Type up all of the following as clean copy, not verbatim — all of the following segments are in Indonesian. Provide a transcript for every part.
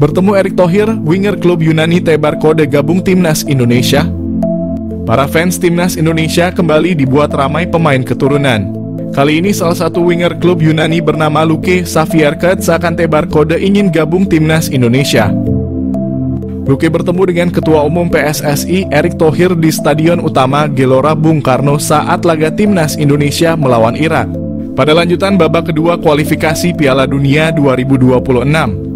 Bertemu Erick Thohir, winger klub Yunani Tebar Kode gabung timnas Indonesia. Para fans timnas Indonesia kembali dibuat ramai pemain keturunan. Kali ini salah satu winger klub Yunani bernama Luke Savierket seakan Tebar Kode ingin gabung timnas Indonesia. Luke bertemu dengan Ketua Umum PSSI Erick Thohir di Stadion Utama Gelora Bung Karno saat laga timnas Indonesia melawan Irak. Pada lanjutan babak kedua kualifikasi Piala Dunia 2026.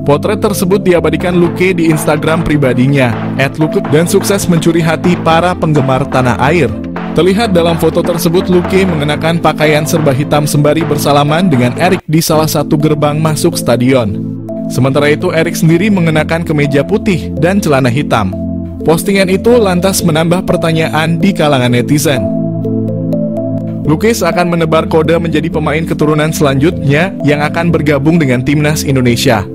Potret tersebut diabadikan Luke di Instagram pribadinya, @luke, dan sukses mencuri hati para penggemar tanah air. Terlihat dalam foto tersebut Luke mengenakan pakaian serba hitam sembari bersalaman dengan Erick di salah satu gerbang masuk stadion. Sementara itu Erick sendiri mengenakan kemeja putih dan celana hitam. Postingan itu lantas menambah pertanyaan di kalangan netizen. Luke akan menebar kode menjadi pemain keturunan selanjutnya yang akan bergabung dengan timnas Indonesia.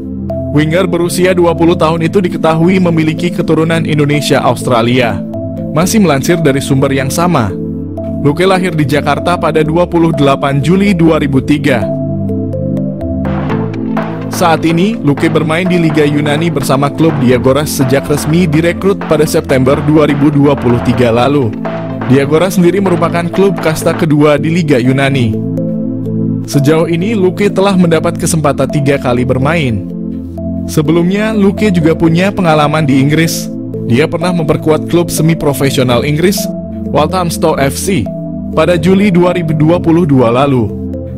Winger berusia 20 tahun itu diketahui memiliki keturunan Indonesia-Australia. Masih melansir dari sumber yang sama, Luke lahir di Jakarta pada 28 Juli 2003. Saat ini, Luke bermain di Liga Yunani bersama klub Diagoras sejak resmi direkrut pada September 2023 lalu. Diagoras sendiri merupakan klub kasta kedua di Liga Yunani. Sejauh ini, Luke telah mendapat kesempatan 3 kali bermain. Sebelumnya, Luke juga punya pengalaman di Inggris. Dia pernah memperkuat klub semi-profesional Inggris, Walthamstow FC, pada Juli 2022 lalu.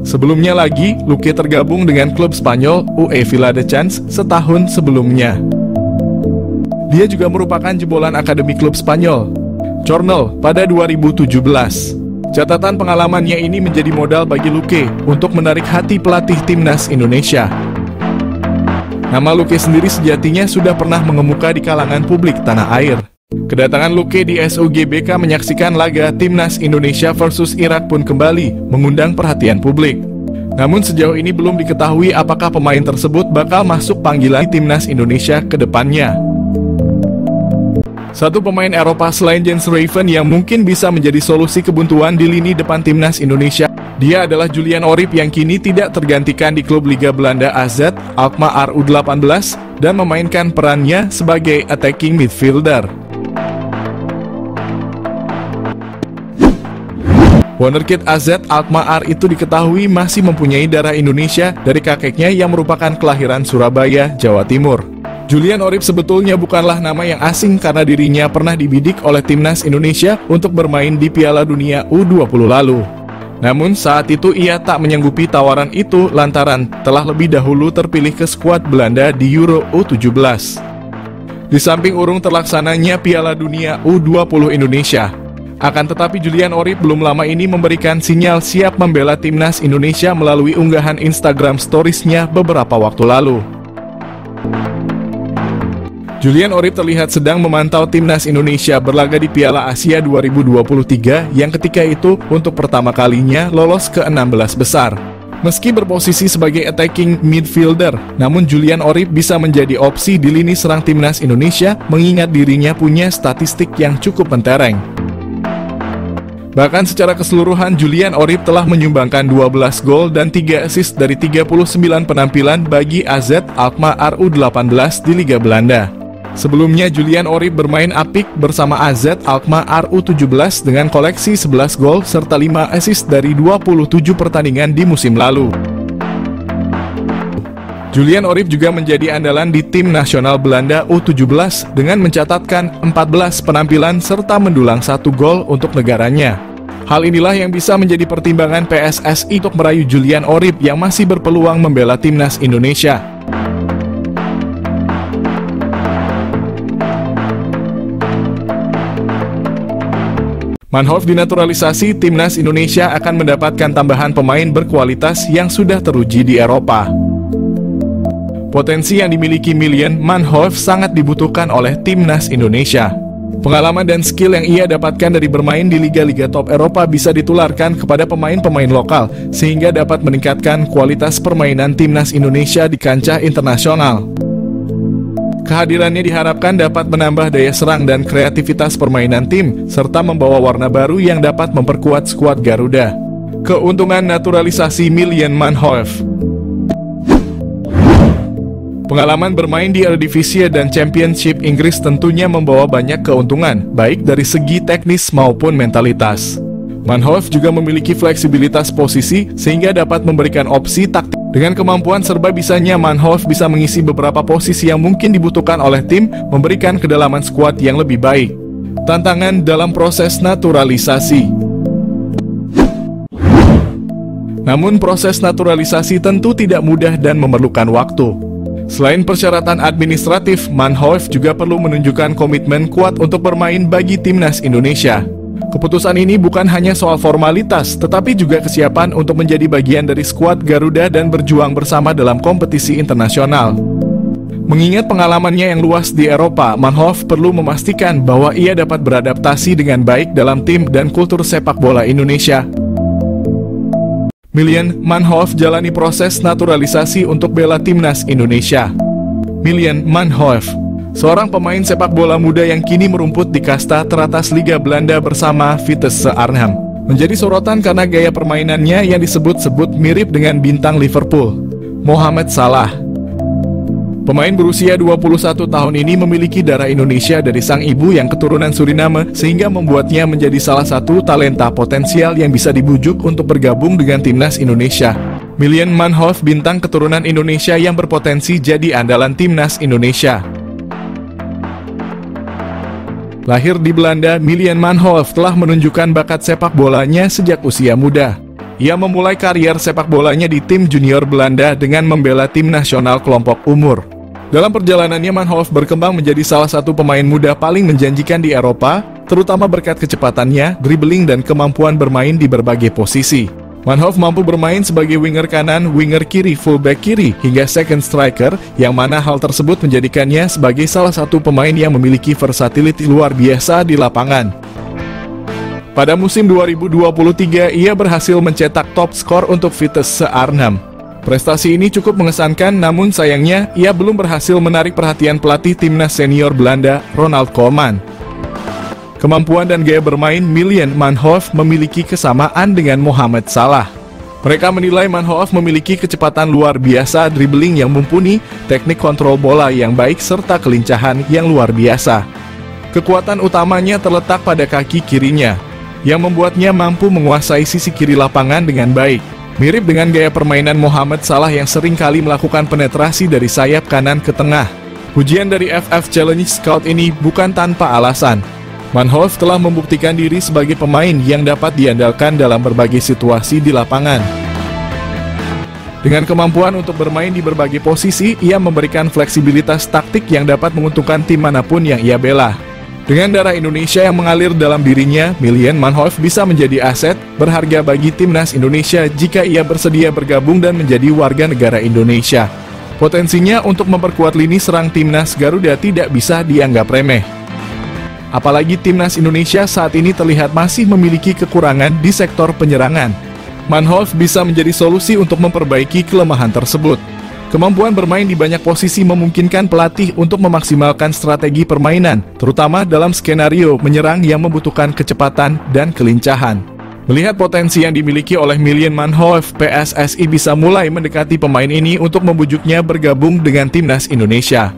Sebelumnya lagi, Luke tergabung dengan klub Spanyol UE Viladecans setahun sebelumnya. Dia juga merupakan jebolan akademi klub Spanyol, Cornell, pada 2017. Catatan pengalamannya ini menjadi modal bagi Luke untuk menarik hati pelatih timnas Indonesia. Nama Luke sendiri sejatinya sudah pernah mengemuka di kalangan publik tanah air. Kedatangan Luke di SUGBK menyaksikan laga timnas Indonesia versus Irak pun kembali mengundang perhatian publik. Namun sejauh ini belum diketahui apakah pemain tersebut bakal masuk panggilan timnas Indonesia ke depannya. Satu pemain Eropa selain Jens Raven yang mungkin bisa menjadi solusi kebuntuan di lini depan timnas Indonesia. Dia adalah Julian Orip yang kini tidak tergantikan di klub Liga Belanda AZ Alkmaar U18 dan memainkan perannya sebagai attacking midfielder. Wonderkid AZ Alkmaar itu diketahui masih mempunyai darah Indonesia dari kakeknya yang merupakan kelahiran Surabaya, Jawa Timur. Julian Orip sebetulnya bukanlah nama yang asing karena dirinya pernah dibidik oleh timnas Indonesia untuk bermain di Piala Dunia U20 lalu. Namun saat itu ia tak menyanggupi tawaran itu lantaran telah lebih dahulu terpilih ke skuad Belanda di Euro U17. Di samping urung terlaksananya Piala Dunia U20 Indonesia, akan tetapi Julian Orip belum lama ini memberikan sinyal siap membela timnas Indonesia melalui unggahan Instagram Stories-nya beberapa waktu lalu. Julian Orip terlihat sedang memantau timnas Indonesia berlaga di Piala Asia 2023 yang ketika itu untuk pertama kalinya lolos ke 16 besar. Meski berposisi sebagai attacking midfielder, namun Julian Orip bisa menjadi opsi di lini serang timnas Indonesia mengingat dirinya punya statistik yang cukup mentereng. Bahkan secara keseluruhan Julian Orip telah menyumbangkan 12 gol dan 3 assist dari 39 penampilan bagi AZ Alkmaar U18 di Liga Belanda. Sebelumnya Julian Orip bermain apik bersama AZ Alkmaar U17 dengan koleksi 11 gol serta 5 assist dari 27 pertandingan di musim lalu. Julian Orip juga menjadi andalan di tim nasional Belanda U17 dengan mencatatkan 14 penampilan serta mendulang 1 gol untuk negaranya. Hal inilah yang bisa menjadi pertimbangan PSSI untuk merayu Julian Orip yang masih berpeluang membela timnas Indonesia. Manhoef dinaturalisasi, timnas Indonesia akan mendapatkan tambahan pemain berkualitas yang sudah teruji di Eropa. Potensi yang dimiliki Miljan Manhoef sangat dibutuhkan oleh timnas Indonesia. Pengalaman dan skill yang ia dapatkan dari bermain di liga-liga top Eropa bisa ditularkan kepada pemain-pemain lokal, sehingga dapat meningkatkan kualitas permainan timnas Indonesia di kancah internasional. Kehadirannya diharapkan dapat menambah daya serang dan kreativitas permainan tim, serta membawa warna baru yang dapat memperkuat skuad Garuda. Keuntungan naturalisasi Miljan Manhoef. Pengalaman bermain di Eredivisie dan Championship Inggris tentunya membawa banyak keuntungan, baik dari segi teknis maupun mentalitas. Manhoef juga memiliki fleksibilitas posisi sehingga dapat memberikan opsi taktik. Dengan kemampuan serba bisanya, Manhoef bisa mengisi beberapa posisi yang mungkin dibutuhkan oleh tim, memberikan kedalaman skuad yang lebih baik. Tantangan dalam proses naturalisasi. Namun proses naturalisasi tentu tidak mudah dan memerlukan waktu. Selain persyaratan administratif, Manhoef juga perlu menunjukkan komitmen kuat untuk bermain bagi timnas Indonesia. Keputusan ini bukan hanya soal formalitas, tetapi juga kesiapan untuk menjadi bagian dari skuad Garuda dan berjuang bersama dalam kompetisi internasional. Mengingat pengalamannya yang luas di Eropa, Manhoef perlu memastikan bahwa ia dapat beradaptasi dengan baik dalam tim dan kultur sepak bola Indonesia. Miljan Manhoef jalani proses naturalisasi untuk bela timnas Indonesia. Miljan Manhoef, seorang pemain sepak bola muda yang kini merumput di kasta teratas Liga Belanda bersama Vitesse Arnhem, menjadi sorotan karena gaya permainannya yang disebut-sebut mirip dengan bintang Liverpool, Mohamed Salah. Pemain berusia 21 tahun ini memiliki darah Indonesia dari sang ibu yang keturunan Suriname, sehingga membuatnya menjadi salah satu talenta potensial yang bisa dibujuk untuk bergabung dengan timnas Indonesia. Miljan Manhoef, bintang keturunan Indonesia yang berpotensi jadi andalan timnas Indonesia. Lahir di Belanda, Miljan Manhoef telah menunjukkan bakat sepak bolanya sejak usia muda. Ia memulai karier sepak bolanya di tim junior Belanda dengan membela tim nasional kelompok umur. Dalam perjalanannya, Manhoef berkembang menjadi salah satu pemain muda paling menjanjikan di Eropa, terutama berkat kecepatannya, dribbling dan kemampuan bermain di berbagai posisi. Manhoef mampu bermain sebagai winger kanan, winger kiri, fullback kiri, hingga second striker, yang mana hal tersebut menjadikannya sebagai salah satu pemain yang memiliki versatility luar biasa di lapangan. Pada musim 2023, ia berhasil mencetak top skor untuk Vitesse Arnhem. Prestasi ini cukup mengesankan, namun sayangnya ia belum berhasil menarik perhatian pelatih timnas senior Belanda, Ronald Koeman. Kemampuan dan gaya bermain Miljan Manhoef memiliki kesamaan dengan Mohamed Salah. Mereka menilai Manhoef memiliki kecepatan luar biasa, dribbling yang mumpuni, teknik kontrol bola yang baik, serta kelincahan yang luar biasa. Kekuatan utamanya terletak pada kaki kirinya, yang membuatnya mampu menguasai sisi kiri lapangan dengan baik. Mirip dengan gaya permainan Mohamed Salah yang sering kali melakukan penetrasi dari sayap kanan ke tengah. Pujian dari FF Challenge Scout ini bukan tanpa alasan. Manhoef telah membuktikan diri sebagai pemain yang dapat diandalkan dalam berbagai situasi di lapangan. Dengan kemampuan untuk bermain di berbagai posisi, ia memberikan fleksibilitas taktik yang dapat menguntungkan tim manapun yang ia bela. Dengan darah Indonesia yang mengalir dalam dirinya, Miljan Manhoef bisa menjadi aset berharga bagi timnas Indonesia jika ia bersedia bergabung dan menjadi warga negara Indonesia. Potensinya untuk memperkuat lini serang timnas Garuda tidak bisa dianggap remeh. Apalagi timnas Indonesia saat ini terlihat masih memiliki kekurangan di sektor penyerangan. Manhoef bisa menjadi solusi untuk memperbaiki kelemahan tersebut. Kemampuan bermain di banyak posisi memungkinkan pelatih untuk memaksimalkan strategi permainan, terutama dalam skenario menyerang yang membutuhkan kecepatan dan kelincahan. Melihat potensi yang dimiliki oleh Miljan Manhoef, PSSI bisa mulai mendekati pemain ini untuk membujuknya bergabung dengan timnas Indonesia.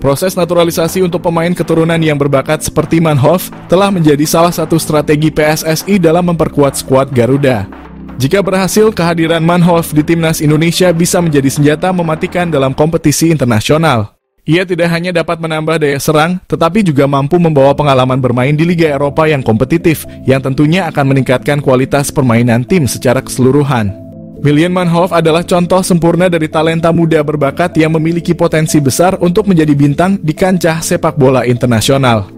Proses naturalisasi untuk pemain keturunan yang berbakat seperti Manhoef telah menjadi salah satu strategi PSSI dalam memperkuat skuad Garuda. Jika berhasil, kehadiran Manhoef di timnas Indonesia bisa menjadi senjata mematikan dalam kompetisi internasional. Ia tidak hanya dapat menambah daya serang, tetapi juga mampu membawa pengalaman bermain di Liga Eropa yang kompetitif, yang tentunya akan meningkatkan kualitas permainan tim secara keseluruhan. Miljan Manhoef adalah contoh sempurna dari talenta muda berbakat yang memiliki potensi besar untuk menjadi bintang di kancah sepak bola internasional.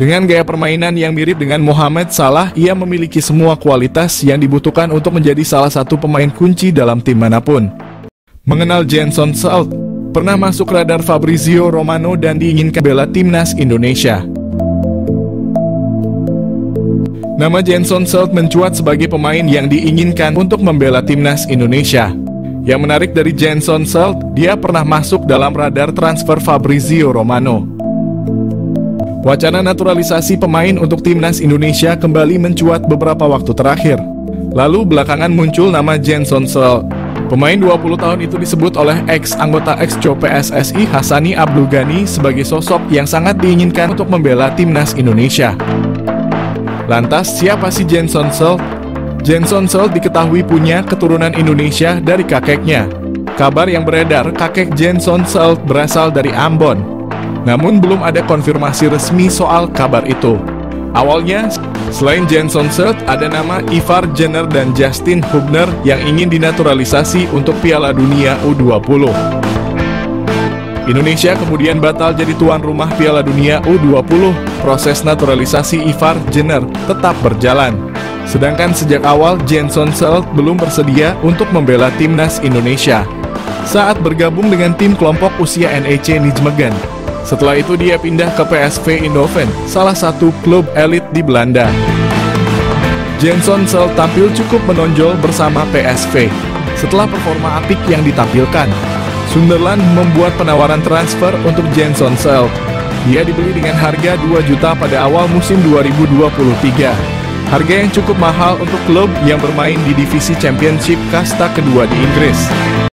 Dengan gaya permainan yang mirip dengan Mohamed Salah, ia memiliki semua kualitas yang dibutuhkan untuk menjadi salah satu pemain kunci dalam tim manapun. Mengenal Jenson Salt, pernah masuk radar Fabrizio Romano dan diinginkan bela timnas Indonesia. Nama Jenson Salt mencuat sebagai pemain yang diinginkan untuk membela timnas Indonesia. Yang menarik dari Jenson Salt, dia pernah masuk dalam radar transfer Fabrizio Romano. Wacana naturalisasi pemain untuk timnas Indonesia kembali mencuat beberapa waktu terakhir. Lalu belakangan muncul nama Jenson Salt. Pemain 20 tahun itu disebut oleh ex-anggota ex-Co PSSI Hassani Abdul Ghani sebagai sosok yang sangat diinginkan untuk membela timnas Indonesia. Lantas, siapa si Jenson Salt? Jenson Salt diketahui punya keturunan Indonesia dari kakeknya. Kabar yang beredar, kakek Jenson Salt berasal dari Ambon. Namun belum ada konfirmasi resmi soal kabar itu. Awalnya, selain Jenson Salt, ada nama Ivar Jenner dan Justin Hubner yang ingin dinaturalisasi untuk Piala Dunia U20. Indonesia kemudian batal jadi tuan rumah Piala Dunia U20. Proses naturalisasi Ivar Jenner tetap berjalan. Sedangkan sejak awal Jenson Salt belum bersedia untuk membela timnas Indonesia saat bergabung dengan tim kelompok usia NEC Nijmegen. Setelah itu dia pindah ke PSV Eindhoven, salah satu klub elit di Belanda. Jenson Salt tampil cukup menonjol bersama PSV. Setelah performa apik yang ditampilkan, Sunderland membuat penawaran transfer untuk Jenson Salt. Dia dibeli dengan harga 2 juta pada awal musim 2023. Harga yang cukup mahal untuk klub yang bermain di divisi Championship kasta kedua di Inggris.